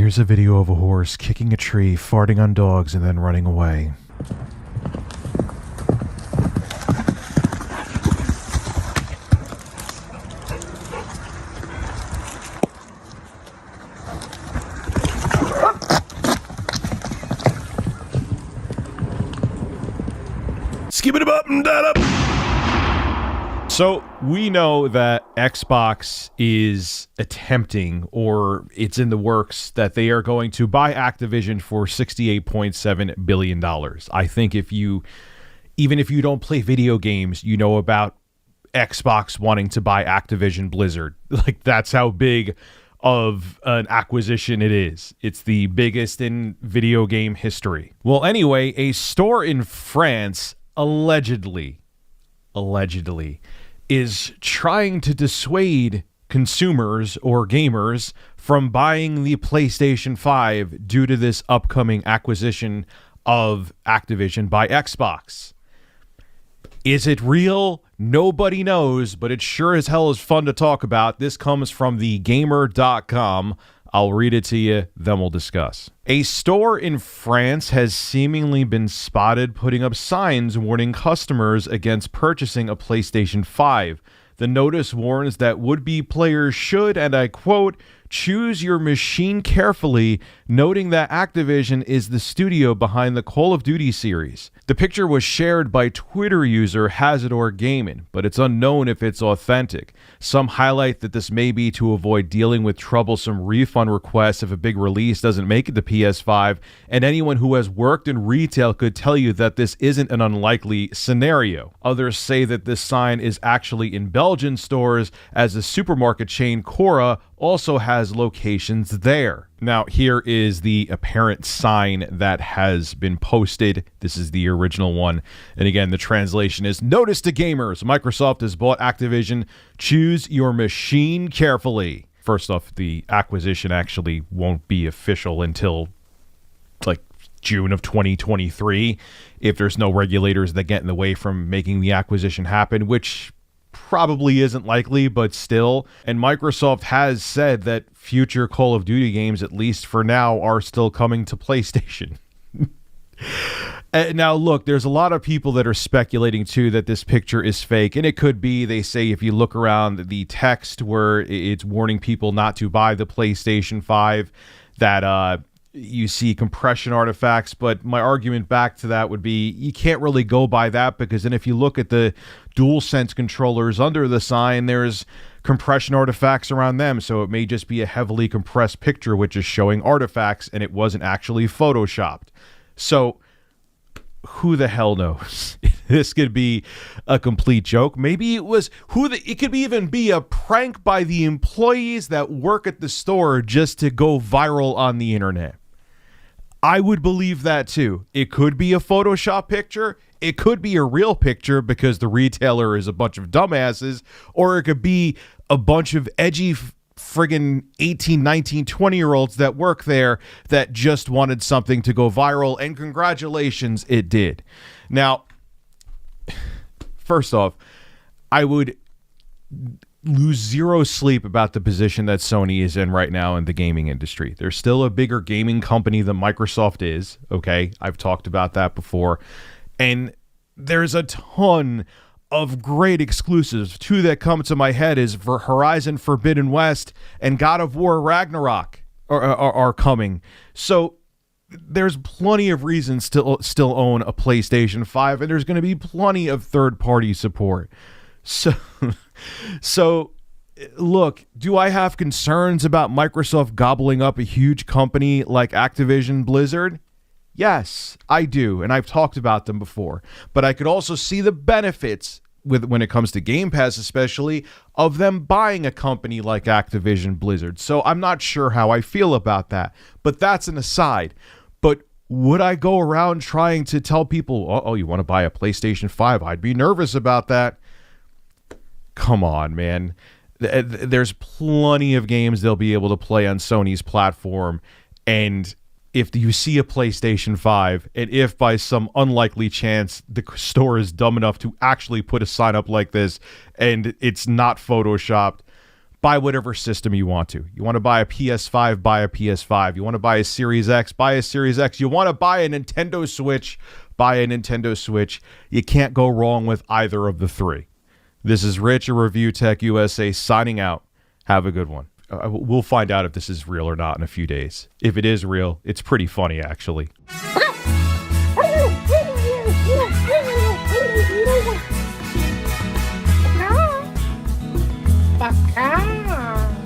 Here's a video of a horse kicking a tree, farting on dogs, and then running away. Skip it up and that up. So we know that Xbox is attempting, or it's in the works, that they are going to buy Activision for $68.7 billion. I think even if you don't play video games, you know about Xbox wanting to buy Activision Blizzard. Like, that's how big of an acquisition it is. It's the biggest in video game history. Well, anyway, a store in France allegedly is trying to dissuade consumers or gamers from buying the PlayStation 5 due to this upcoming acquisition of Activision by Xbox. Is it real? Nobody knows, but it sure as hell is fun to talk about. This comes from thegamer.com. I'll read it to you, then we'll discuss. A store in France has seemingly been spotted putting up signs warning customers against purchasing a PlayStation 5. The notice warns that would-be players should, and I quote, choose your machine carefully, noting that Activision is the studio behind the Call of Duty series. The picture was shared by Twitter user Hazardor Gaming, but it's unknown if it's authentic. Some highlight that this may be to avoid dealing with troublesome refund requests if a big release doesn't make it to PS5, and anyone who has worked in retail could tell you that this isn't an unlikely scenario. Others say that this sign is actually in Belgian stores, as the supermarket chain Cora also has locations there. Now, here is the apparent sign that has been posted. This is the original one. And again, the translation is, notice to gamers, Microsoft has bought Activision. Choose your machine carefully. First off, the acquisition actually won't be official until like June of 2023, if there's no regulators that get in the way from making the acquisition happen, which probably isn't likely, but still. And Microsoft has said that future Call of Duty games, at least for now, are still coming to PlayStation. Now, look, there's a lot of people that are speculating, too, that this picture is fake. And it could be. They say if you look around the text where it's warning people not to buy the PlayStation 5, that you see compression artifacts. But my argument back to that would be you can't really go by that, because then if you look at the DualSense controllers under the sign, there's compression artifacts around them. So it may just be a heavily compressed picture which is showing artifacts, and it wasn't actually photoshopped. So who the hell knows? This could be a complete joke. Maybe it was it could even be a prank by the employees that work at the store just to go viral on the internet. I would believe that too. It could be a Photoshop picture. It could be a real picture because the retailer is a bunch of dumbasses, or it could be a bunch of edgy friggin' 18, 19, 20-year-olds that work there that just wanted something to go viral, and congratulations, it did. Now, first off, I would lose zero sleep about the position that Sony is in right now in the gaming industry. They're still a bigger gaming company than Microsoft is, okay? I've talked about that before. And there's a ton of great exclusives. Two that come to my head is for Horizon Forbidden West and God of War Ragnarok are coming. So there's plenty of reasons to still own a PlayStation 5, and there's going to be plenty of third-party support. So, look, do I have concerns about Microsoft gobbling up a huge company like Activision Blizzard? Yes, I do, and I've talked about them before. But I could also see the benefits, when it comes to Game Pass especially, of them buying a company like Activision Blizzard. So I'm not sure how I feel about that. But that's an aside. But would I go around trying to tell people, oh, you want to buy a PlayStation 5? I'd be nervous about that. Come on, man. There's plenty of games they'll be able to play on Sony's platform, and if you see a PlayStation 5, and if by some unlikely chance the store is dumb enough to actually put a sign up like this and it's not photoshopped, buy whatever system you want to. You want to buy a PS5, buy a PS5. You want to buy a Series X, buy a Series X. You want to buy a Nintendo Switch, buy a Nintendo Switch. You can't go wrong with either of the three. This is Rich, a Review Tech USA, signing out. Have a good one. We'll find out if this is real or not in a few days. If it is real, it's pretty funny, actually. Bacana.